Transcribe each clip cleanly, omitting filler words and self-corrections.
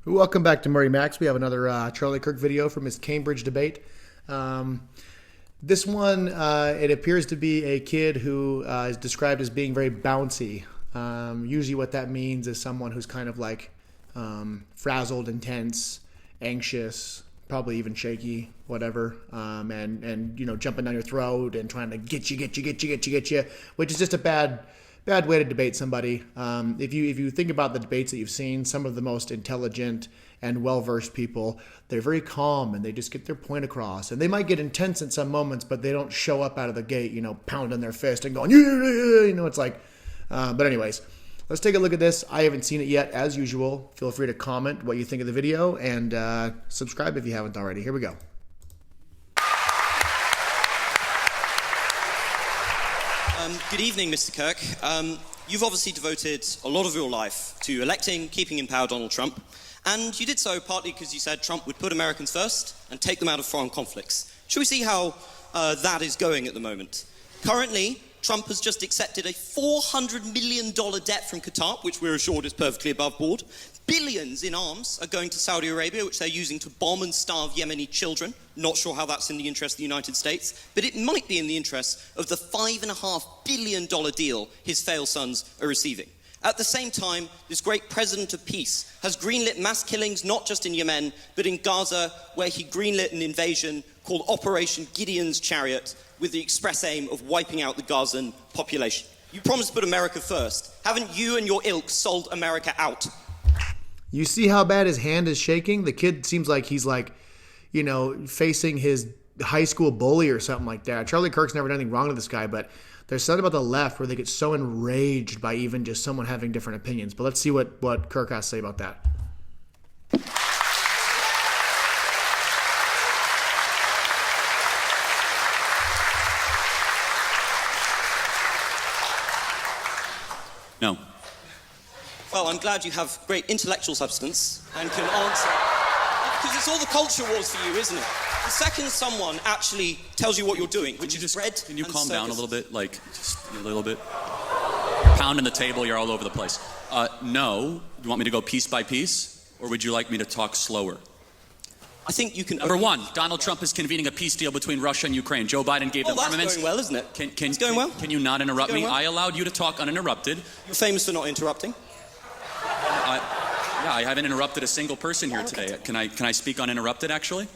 Welcome back to MurrayMax. We have another Charlie Kirk video from his Cambridge debate. This one, it appears to be a kid who is described as being very bouncy. Usually what that means is someone who's kind of like frazzled, intense, anxious, probably even shaky, whatever, and you know, jumping down your throat and trying to get you, which is just a bad way to debate somebody. If you think about the debates that you've seen, some of the most intelligent and well-versed people, they're very calm and they just get their point across. And they might get intense in some moments, but they don't show up out of the gate, you know, pounding their fist and going, you know, it's like, but anyways, let's take a look at this. I haven't seen it yet. As usual, feel free to comment what you think of the video and subscribe if you haven't already. Here we go. Good evening, Mr. Kirk. You've obviously devoted a lot of your life to electing, keeping in power Donald Trump, and you did so partly because you said Trump would put Americans first and take them out of foreign conflicts. Shall we see how that is going at the moment? Currently, Trump has just accepted a $400 million debt from Qatar, which we're assured is perfectly above board. Billions in arms are going to Saudi Arabia, which they're using to bomb and starve Yemeni children. Not sure how that's in the interest of the United States, but it might be in the interest of the $5.5 billion deal his failed sons are receiving. At the same time, this great president of peace has greenlit mass killings not just in Yemen, but in Gaza, where he greenlit an invasion called Operation Gideon's Chariot, with the express aim of wiping out the Gazan population. You promised to put America first. Haven't you and your ilk sold America out? You see how bad his hand is shaking? The kid seems like he's like, you know, facing his high school bully or something like that. Charlie Kirk's never done anything wrong to this guy, but there's something about the left where they get so enraged by even just someone having different opinions. But let's see what Kirk has to say about that. No. Well, I'm glad you have great intellectual substance and can answer. Because it's all the culture wars for you, isn't it? The second someone actually tells you what you're doing, which is bread. Can you and calm down a circus. little bit? Like, just a little bit? Pounding the table, you're all over the place. No. Do you want me to go piece by piece? Or would you like me to talk slower? I think you can... Number one, Donald Trump is convening a peace deal between Russia and Ukraine. Joe Biden gave them armaments. That's going well, isn't it? It's going well. Can you not interrupt me? Well. I allowed you to talk uninterrupted. You're famous for not interrupting. I haven't interrupted a single person here today. Can I speak uninterrupted, actually?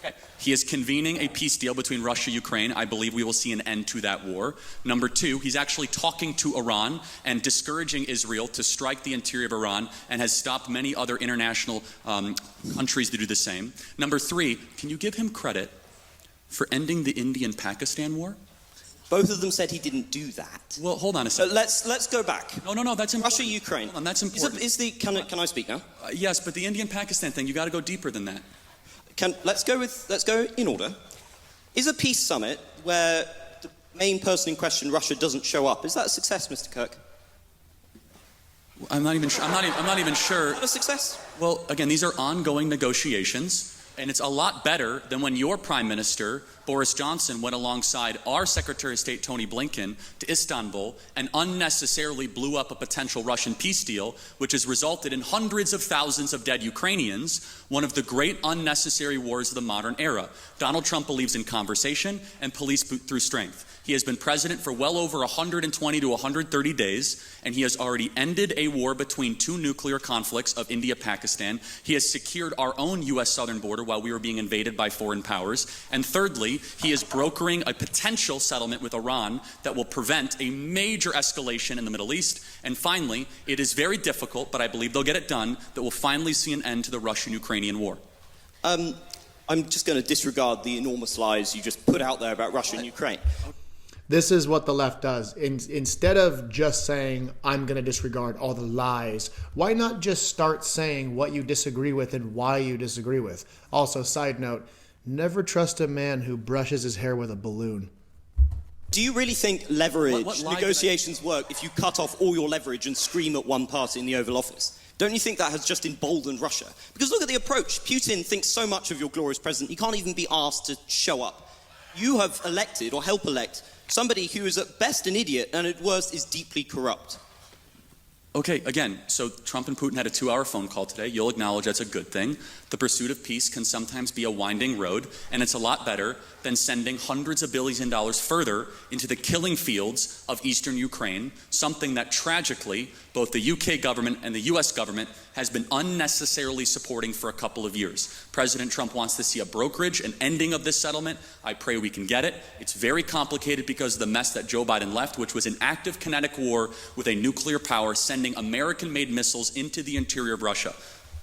Okay. He is convening a peace deal between Russia and Ukraine. I believe we will see an end to that war. Number two, he's actually talking to Iran and discouraging Israel to strike the interior of Iran and has stopped many other international countries to do the same. Number three, can you give him credit for ending the Indian-Pakistan war? Both of them said he didn't do that. Well, hold on a second. Let's go back. No, that's important. Russia, Ukraine. Hold on, that's important. Can I speak now? Yes, but the Indian-Pakistan thing, you got to go deeper than that. Let's go in order. Is a peace summit where the main person in question, Russia, doesn't show up, is that a success, Mr. Kirk? I'm not even sure. I'm not even sure. Is that a success? Well, again, these are ongoing negotiations. And it's a lot better than when your Prime Minister, Boris Johnson, went alongside our Secretary of State, Tony Blinken, to Istanbul and unnecessarily blew up a potential Russian peace deal, which has resulted in hundreds of thousands of dead Ukrainians, one of the great unnecessary wars of the modern era. Donald Trump believes in conversation and police through strength. He has been president for well over 120 to 130 days, and he has already ended a war between two nuclear conflicts of India-Pakistan. He has secured our own U.S. southern border while we were being invaded by foreign powers. And thirdly, he is brokering a potential settlement with Iran that will prevent a major escalation in the Middle East. And finally, it is very difficult, but I believe they'll get it done, that will finally see an end to the Russian-Ukrainian war. I'm just going to disregard the enormous lies you just put out there about Russia and Ukraine. This is what the left does. Instead of just saying, I'm going to disregard all the lies, why not just start saying what you disagree with and why you disagree with? Also, side note, never trust a man who brushes his hair with a balloon. Do you really think leverage negotiations work if you cut off all your leverage and scream at one party in the Oval Office? Don't you think that has just emboldened Russia? Because look at the approach. Putin thinks so much of your glorious president, he can't even be asked to show up. You have elected, or help elect, somebody who is at best an idiot and at worst is deeply corrupt. Okay, again, so Trump and Putin had a 2-hour phone call today. You'll acknowledge that's a good thing. The pursuit of peace can sometimes be a winding road, and it's a lot better than sending hundreds of billions of dollars further into the killing fields of eastern Ukraine, something that tragically both the UK government and the US government has been unnecessarily supporting for a couple of years. President Trump wants to see a brokerage, an ending of this settlement. I pray we can get it. It's very complicated because of the mess that Joe Biden left, which was an active kinetic war with a nuclear power sending American-made missiles into the interior of Russia.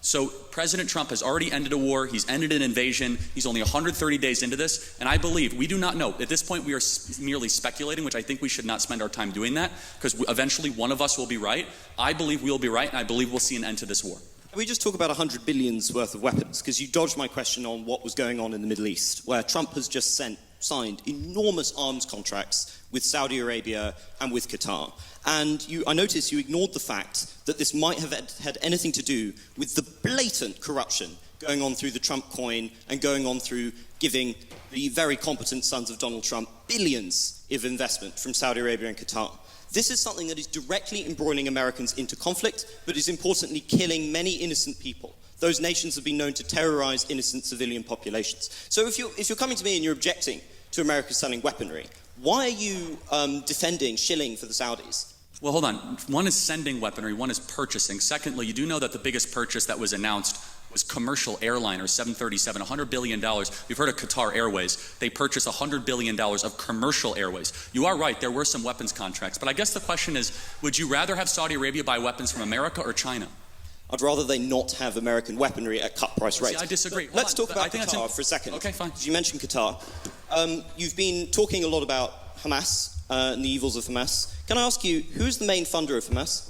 So President Trump has already ended a war. He's ended an invasion. He's only 130 days into this. And I believe, we do not know. At this point, we are merely speculating, which I think we should not spend our time doing that, because eventually one of us will be right. I believe we'll be right, and I believe we'll see an end to this war. Can we just talk about 100 billion's worth of weapons? Because you dodged my question on what was going on in the Middle East, where Trump has just signed enormous arms contracts with Saudi Arabia and with Qatar. And I noticed you ignored the fact that this might have had anything to do with the blatant corruption going on through the Trump coin and going on through giving the very competent sons of Donald Trump billions of investment from Saudi Arabia and Qatar. This is something that is directly embroiling Americans into conflict, but is importantly killing many innocent people. Those nations have been known to terrorize innocent civilian populations. So if you're coming to me and you're objecting to America selling weaponry, why are you defending shilling for the Saudis? Well, hold on. One is sending weaponry, one is purchasing. Secondly, you do know that the biggest purchase that was announced was commercial airliner 737, $100 billion. You've heard of Qatar Airways. They purchased $100 billion of commercial airways. You are right, there were some weapons contracts. But I guess the question is, would you rather have Saudi Arabia buy weapons from America or China? I'd rather they not have American weaponry at cut price rates. See, I disagree. Let's talk about Qatar for a second. Okay, fine. You mentioned Qatar. You've been talking a lot about Hamas and the evils of Hamas. Can I ask you, who's the main funder of Hamas?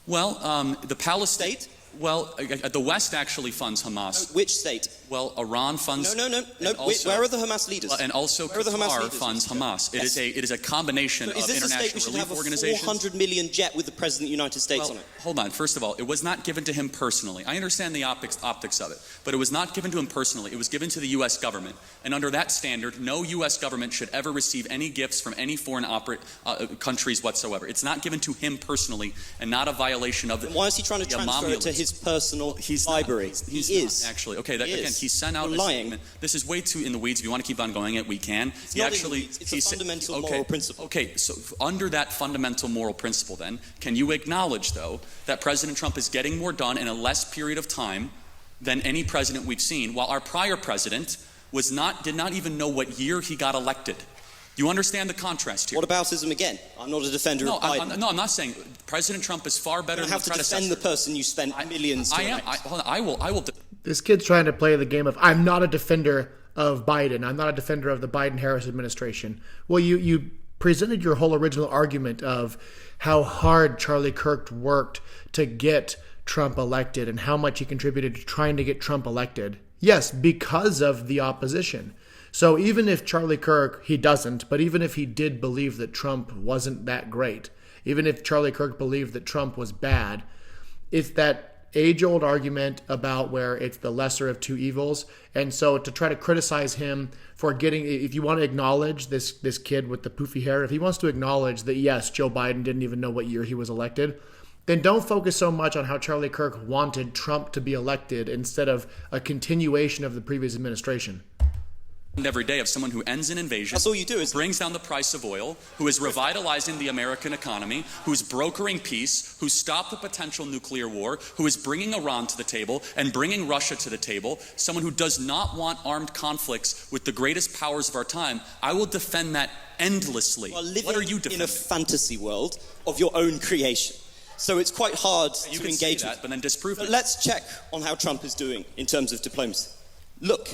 Well, the Palestinian State? Well, the West actually funds Hamas. Which state? Well, Iran funds. No. Where are the Hamas leaders? And also Qatar funds Hamas. Yes. It is a combination of international relief organizations. Is this a state we should have a 400 million jet with the President of the United States on it? Hold on. First of all, it was not given to him personally. I understand the optics of it, but it was not given to him personally. It was given to the U.S. government. And under that standard, no U.S. government should ever receive any gifts from any foreign countries whatsoever. It's not given to him personally and not a violation of the. Why is he trying to transfer it to his personal library? He is not, actually. Okay, he sent out a statement. This is way too in the weeds. If you want to keep on going it, we can. It's not in the weeds. It's a fundamental moral principle. Okay, so under that fundamental moral principle then, can you acknowledge, though, that President Trump is getting more done in a less period of time than any president we've seen, while our prior president did not even know what year he got elected? You understand the contrast here? Whataboutism again? I'm not a defender of Biden. I'm not saying President Trump is far better than the predecessor. You have to defend the person you spent millions to elect. I will. This kid's trying to play the game of, I'm not a defender of Biden. I'm not a defender of the Biden-Harris administration. Well, you presented your whole original argument of how hard Charlie Kirk worked to get Trump elected and how much he contributed to trying to get Trump elected. Yes, because of the opposition. So even if Charlie Kirk, he doesn't, but even if he did believe that Trump wasn't that great, even if Charlie Kirk believed that Trump was bad, it's that age-old argument about where it's the lesser of two evils. And so to try to criticize him for getting, if you want to acknowledge this kid with the poofy hair, if he wants to acknowledge that, yes, Joe Biden didn't even know what year he was elected, then don't focus so much on how Charlie Kirk wanted Trump to be elected instead of a continuation of the previous administration. Every day of someone who ends an invasion. That's all you do, is brings down the price of oil, who is revitalizing the American economy, who's brokering peace, who stopped the potential nuclear war, who is bringing Iran to the table and bringing Russia to the table, someone who does not want armed conflicts with the greatest powers of our time. I will defend that endlessly. What are you defending? In a fantasy world of your own creation. So it's quite hard to engage with. But then disprove it. Let's check on how Trump is doing in terms of diplomacy. Look,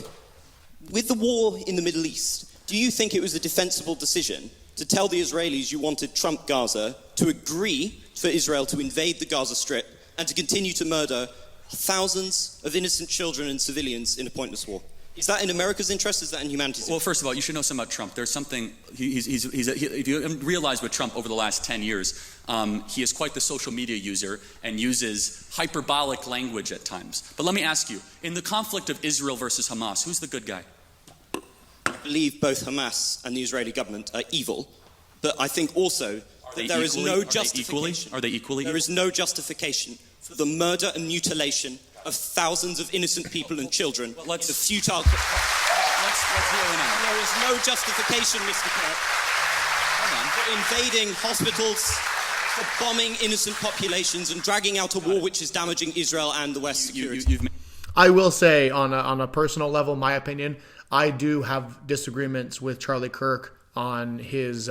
with the war in the Middle East, do you think it was a defensible decision to tell the Israelis you wanted Trump Gaza to agree for Israel to invade the Gaza Strip and to continue to murder thousands of innocent children and civilians in a pointless war? Is that in America's interest? Is that in humanity's interest? Well, first of all, you should know something about Trump. There's something, if you realize with Trump over the last 10 years, he is quite the social media user and uses hyperbolic language at times. But let me ask you, in the conflict of Israel versus Hamas, who's the good guy? I believe both Hamas and the Israeli government are evil, but I think also that there is no justification. Are they equally? There is no justification for the murder and mutilation of thousands of innocent people and children in a futile... Let's zero in on. There is no justification, Mr. Kirk, for invading hospitals, for bombing innocent populations and dragging out a war which is damaging Israel and the West's security. I will say, on a personal level, my opinion, I do have disagreements with Charlie Kirk on his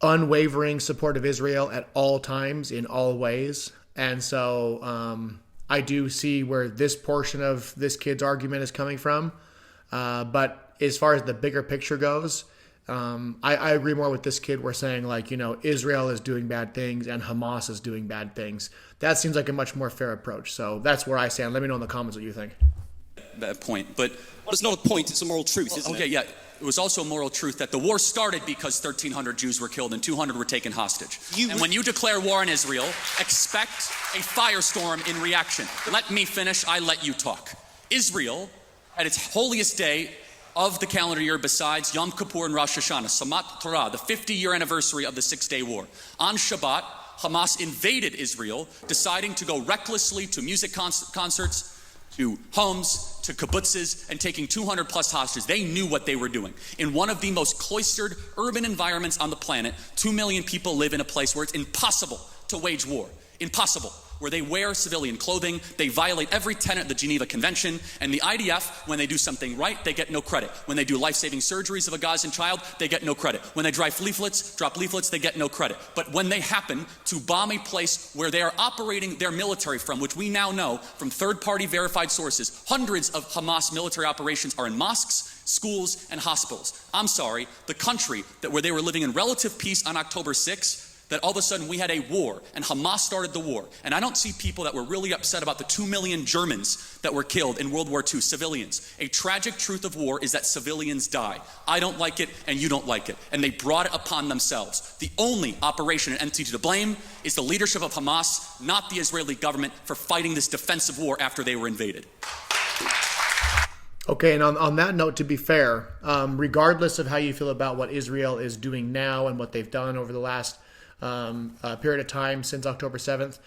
unwavering support of Israel at all times, in all ways. And so I do see where this portion of this kid's argument is coming from. But as far as the bigger picture goes, I agree more with this kid. We're saying, like, you know, Israel is doing bad things and Hamas is doing bad things. That seems like a much more fair approach. So that's where I stand. Let me know in the comments what you think. That point, but... Well, it's not a point, it's a moral truth, isn't it? Okay, yeah. It was also a moral truth that the war started because 1,300 Jews were killed and 200 were taken hostage. And when you declare war on Israel, expect a firestorm in reaction. Let me finish, I let you talk. Israel, at its holiest day of the calendar year besides Yom Kippur and Rosh Hashanah, Samat Torah, the 50-year anniversary of the Six-Day War. On Shabbat, Hamas invaded Israel, deciding to go recklessly to music concerts, to homes, to kibbutzes, and taking 200 plus hostages. They knew what they were doing. In one of the most cloistered urban environments on the planet, 2 million people live in a place where it's impossible to wage war. Impossible. Where they wear civilian clothing, they violate every tenet of the Geneva Convention, and the IDF, when they do something right, they get no credit. When they do life-saving surgeries of a Gazan child, they get no credit. When they drop leaflets, they get no credit. But when they happen to bomb a place where they are operating their military from, which we now know from third-party verified sources, hundreds of Hamas military operations are in mosques, schools, and hospitals. I'm sorry, the country where they were living in relative peace on October 6th, that all of a sudden we had a war, and Hamas started the war. And I don't see people that were really upset about the 2 million Germans that were killed in World War II, civilians. A tragic truth of war is that civilians die. I don't like it, and you don't like it. And they brought it upon themselves. The only operation and entity to blame is the leadership of Hamas, not the Israeli government, for fighting this defensive war after they were invaded. Okay, and on that note, to be fair, regardless of how you feel about what Israel is doing now and what they've done over the last period of time since October 7th,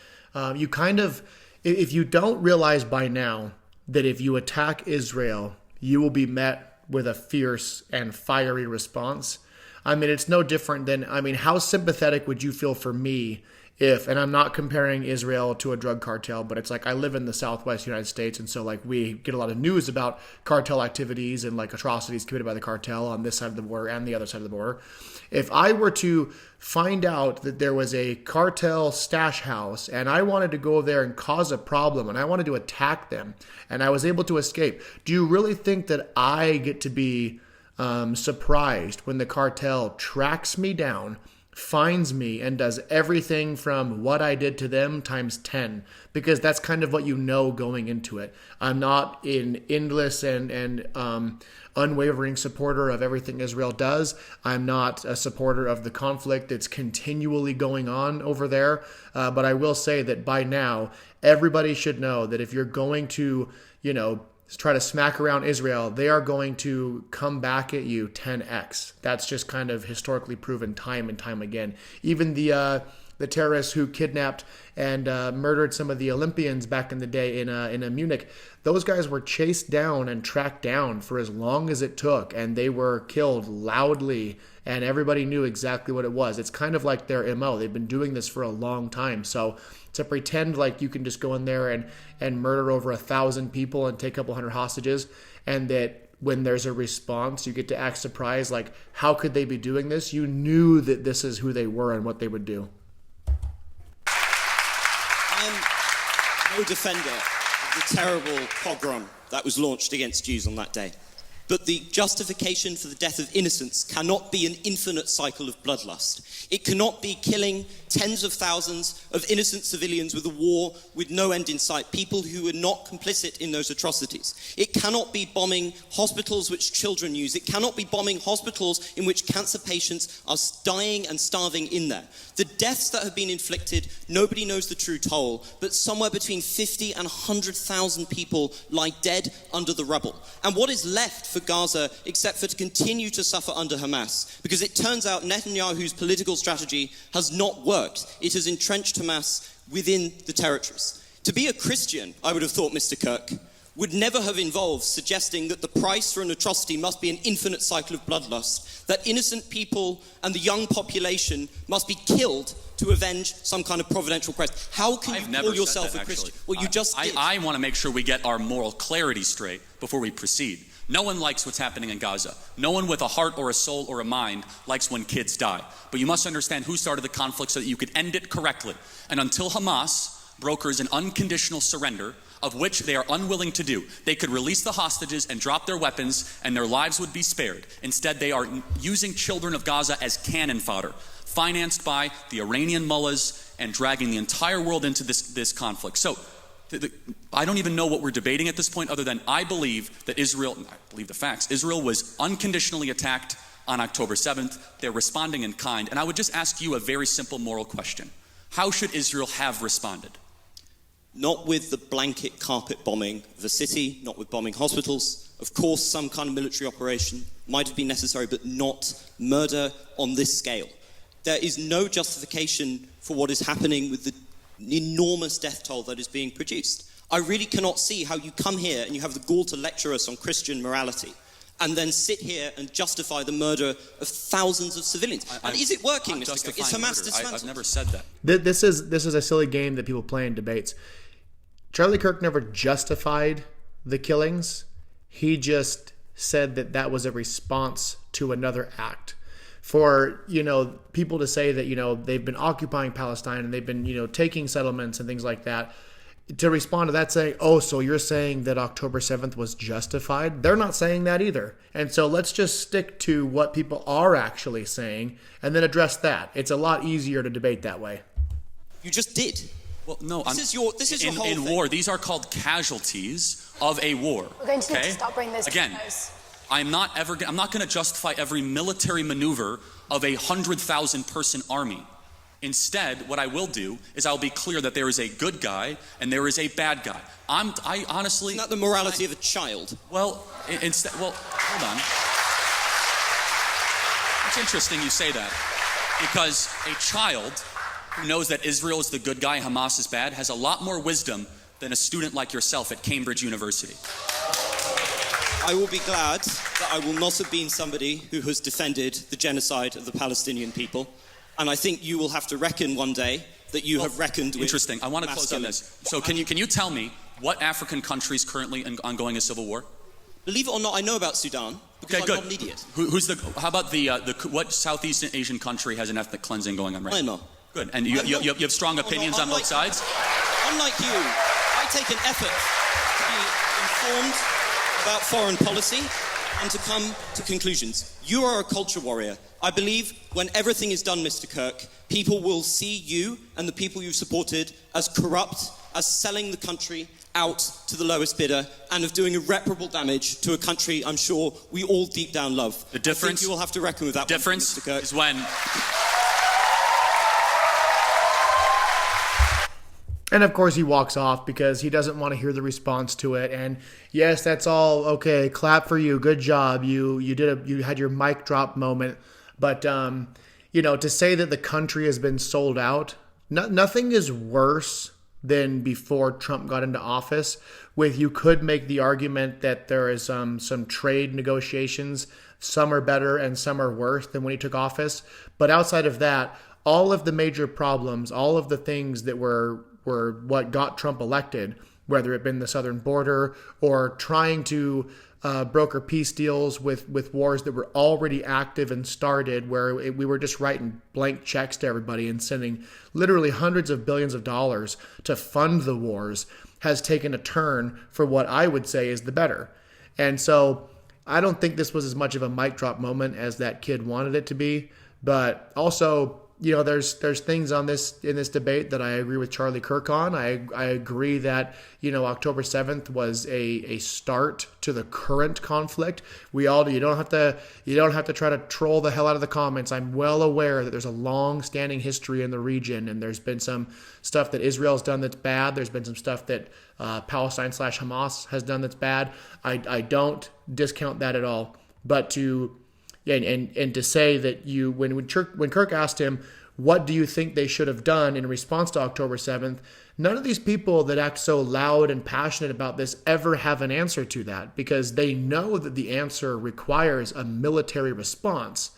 you kind of, if you don't realize by now that if you attack Israel, you will be met with a fierce and fiery response. I mean, it's no different than, I mean, how sympathetic would you feel for me if, and I'm not comparing Israel to a drug cartel, but it's like I live in the Southwest United States, and so like we get a lot of news about cartel activities and like atrocities committed by the cartel on this side of the border and the other side of the border. If I were to find out that there was a cartel stash house and I wanted to go there and cause a problem and I wanted to attack them and I was able to escape, do you really think that I get to be surprised when the cartel tracks me down, finds me, and does everything from what I did to them times 10? Because that's kind of what you know going into it. I'm not an endless and unwavering supporter of everything Israel does. I'm not a supporter of the conflict that's continually going on over there. But I will say that by now, everybody should know that if you're going to, try to smack around Israel, they are going to come back at you 10x. That's just kind of historically proven time and time again. Even the terrorists who kidnapped and murdered some of the Olympians back in the day in Munich, those guys were chased down and tracked down for as long as it took, and they were killed loudly, and everybody knew exactly what it was. It's kind of like their MO. They've been doing this for a long time. So to pretend like you can just go in there and murder over 1,000 people and take a couple hundred hostages, and that when there's a response, you get to act surprised, like, how could they be doing this? You knew that this is who they were and what they would do. I'm no defender of the terrible pogrom that was launched against Jews on that day. But the justification for the death of innocents cannot be an infinite cycle of bloodlust. It cannot be killing tens of thousands of innocent civilians with a war with no end in sight, people who were not complicit in those atrocities. It cannot be bombing hospitals which children use. It cannot be bombing hospitals in which cancer patients are dying and starving in there. The deaths that have been inflicted, nobody knows the true toll, but somewhere between 50 and 100,000 people lie dead under the rubble. And what is left for for Gaza except for to continue to suffer under Hamas. Because it turns out Netanyahu's political strategy has not worked. It has entrenched Hamas within the territories. To be a Christian, I would have thought, Mr. Kirk, would never have involved suggesting that the price for an atrocity must be an infinite cycle of bloodlust, that innocent people and the young population must be killed to avenge some kind of providential price. How can you call yourself a Christian? Well, you just did. I want to make sure we get our moral clarity straight before we proceed. No one likes what's happening in Gaza. No one with a heart or a soul or a mind likes when kids die. But you must understand who started the conflict so that you could end it correctly. And until Hamas brokers an unconditional surrender, of which they are unwilling to do, they could release the hostages and drop their weapons and their lives would be spared. Instead, they are using children of Gaza as cannon fodder, financed by the Iranian mullahs and dragging the entire world into this conflict. So I don't even know what we're debating at this point other than I believe that Israel, I believe the facts, Israel was unconditionally attacked on October 7th. They're responding in kind. And I would just ask you a very simple moral question. How should Israel have responded? Not with the blanket carpet bombing of the city, not with bombing hospitals. Of course, some kind of military operation might have been necessary, but not murder on this scale. There is no justification for what is happening with the enormous death toll that is being produced. I really cannot see how you come here and you have the gall to lecture us on Christian morality and then sit here and justify the murder of thousands of civilians. And is it working, Mr. Kirk? Is Hamas dismantled? I've never said that. This is a silly game that people play in debates. Charlie Kirk never justified the killings. He just said that that was a response to another act. For, people to say that, they've been occupying Palestine and they've been, taking settlements and things like that, to respond to that saying, oh, so you're saying that October 7th was justified? They're not saying that either. And so let's just stick to what people are actually saying and then address that. It's a lot easier to debate that way. You just did. Well, no, this is your whole in thing. war, these are called casualties of a war. We're going to need to stop bringing those Again, videos. I'm not going to justify every military maneuver of a 100,000 person army. Instead, what I will do is I'll be clear that there is a good guy and there is a bad guy. I honestly... Isn't that the morality of a child? Well, hold on. It's interesting you say that, because a child who knows that Israel is the good guy, Hamas is bad, has a lot more wisdom than a student like yourself at Cambridge University. I will be glad that I will not have been somebody who has defended the genocide of the Palestinian people. And I think you will have to reckon one day that you have reckoned with... Interesting. I want to close on this. So can you tell me what African country is currently ongoing a civil war? Believe it or not, I know about Sudan because I'm not an idiot. How about what Southeast Asian country has an ethnic cleansing going on right now? Myanmar. Good. And you have strong opinions on both sides? Unlike you, I take an effort to be informed about foreign policy and to come to conclusions. You are a culture warrior. I believe when everything is done, Mr. Kirk, people will see you and the people you've supported as corrupt, as selling the country out to the lowest bidder, and of doing irreparable damage to a country I'm sure we all deep down love. The difference, I think you will have to reckon with that. Difference one, Mr. Kirk. Is when... And of course he walks off because he doesn't want to hear the response to it. And yes, that's all okay. Clap for you. Good job. You had your mic drop moment. But to say that the country has been sold out, nothing is worse than before Trump got into office. You could make the argument that there is some trade negotiations. Some are better and some are worse than when he took office. But outside of that, all of the major problems, all of the things that were what got Trump elected, whether it been the southern border or trying to broker peace deals with wars that were already active and started, where we were just writing blank checks to everybody and sending literally hundreds of billions of dollars to fund the wars, has taken a turn for what I would say is the better. And so I don't think this was as much of a mic drop moment as that kid wanted it to be. But also, there's things on in this debate that I agree with Charlie Kirk on. I agree that, October 7th was a start to the current conflict. You don't have to try to troll the hell out of the comments. I'm well aware that there's a long-standing history in the region, and there's been some stuff that Israel's done that's bad. There's been some stuff that Palestine/Hamas has done that's bad. I don't discount that at all. But to say that when Kirk asked him, what do you think they should have done in response to October 7th, none of these people that act so loud and passionate about this ever have an answer to that, because they know that the answer requires a military response.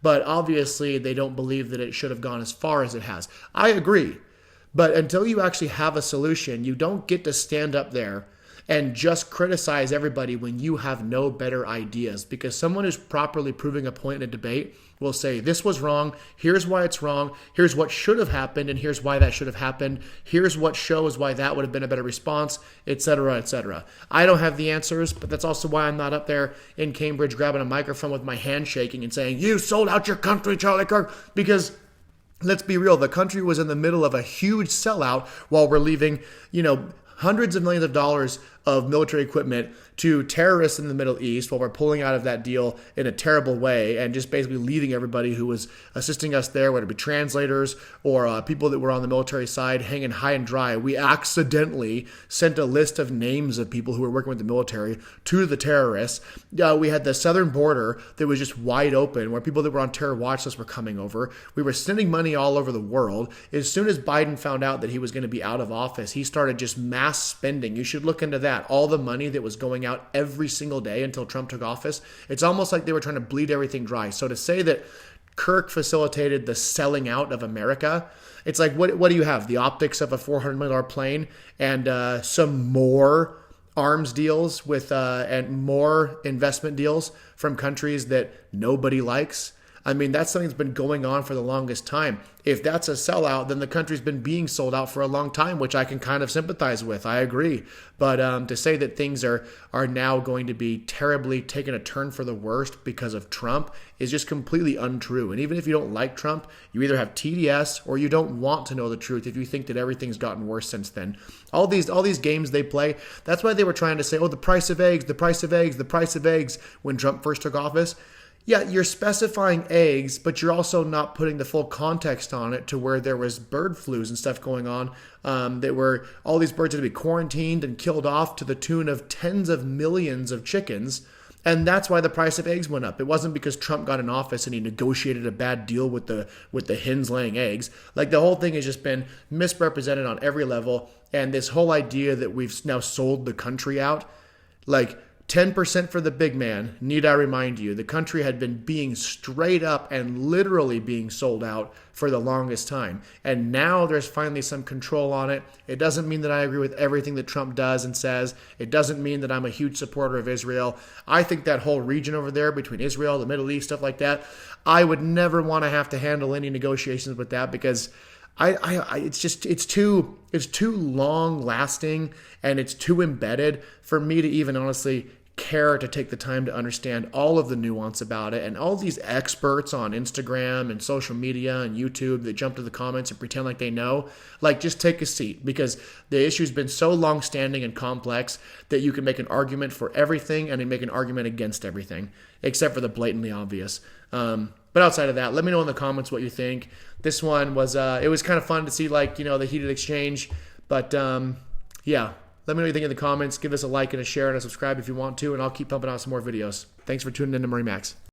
But obviously they don't believe that it should have gone as far as it has. I agree. But until you actually have a solution, you don't get to stand up there and just criticize everybody when you have no better ideas, because someone who's properly proving a point in a debate will say, this was wrong, here's why it's wrong, here's what should have happened, and here's why that should have happened, here's what shows why that would have been a better response, etc., etc. I don't have the answers, but that's also why I'm not up there in Cambridge grabbing a microphone with my hand shaking and saying, you sold out your country, Charlie Kirk, because let's be real, the country was in the middle of a huge sellout while we're leaving, hundreds of millions of dollars of military equipment to terrorists in the Middle East while we're pulling out of that deal in a terrible way and just basically leaving everybody who was assisting us there, whether it be translators or people that were on the military side, hanging high and dry. We accidentally sent a list of names of people who were working with the military to the terrorists. We had the southern border that was just wide open where people that were on terror watch lists were coming over. We were sending money all over the world. As soon as Biden found out that he was going to be out of office, he started just mass spending. You should look into that. All the money that was going out every single day until Trump took office. It's almost like they were trying to bleed everything dry. So to say that Kirk facilitated the selling out of America, it's like, what do you have? The optics of a $400 million plane and some more arms deals with and more investment deals from countries that nobody likes. I mean, that's something that's been going on for the longest time. If that's a sellout, then the country's been being sold out for a long time, which I can kind of sympathize with. I agree. But to say that things are now going to be terribly taking a turn for the worst because of Trump is just completely untrue. And even if you don't like Trump, you either have TDS or you don't want to know the truth if you think that everything's gotten worse since then. All these games they play, that's why they were trying to say, the price of eggs, the price of eggs, the price of eggs when Trump first took office. Yeah, you're specifying eggs, but you're also not putting the full context on it to where there was bird flus and stuff going on that were all these birds had to be quarantined and killed off to the tune of tens of millions of chickens. And that's why the price of eggs went up. It wasn't because Trump got in office and he negotiated a bad deal with the hens laying eggs. Like, the whole thing has just been misrepresented on every level. And this whole idea that we've now sold the country out, like, 10% for the big man, need I remind you, the country had been being straight up and literally being sold out for the longest time. And now there's finally some control on it. It doesn't mean that I agree with everything that Trump does and says. It doesn't mean that I'm a huge supporter of Israel. I think that whole region over there between Israel, the Middle East, stuff like that, I would never want to have to handle any negotiations with that because it's too long lasting and it's too embedded for me to even honestly care to take the time to understand all of the nuance about it. And all these experts on Instagram and social media and YouTube that jump to the comments and pretend like they know, like, just take a seat, because the issue's been so long-standing and complex that you can make an argument for everything and then make an argument against everything, except for the blatantly obvious. But outside of that, let me know in the comments what you think. This one was, it was kind of fun to see, the heated exchange. But yeah, let me know what you think in the comments. Give us a like and a share and a subscribe if you want to, and I'll keep pumping out some more videos. Thanks for tuning in to MurrayMax.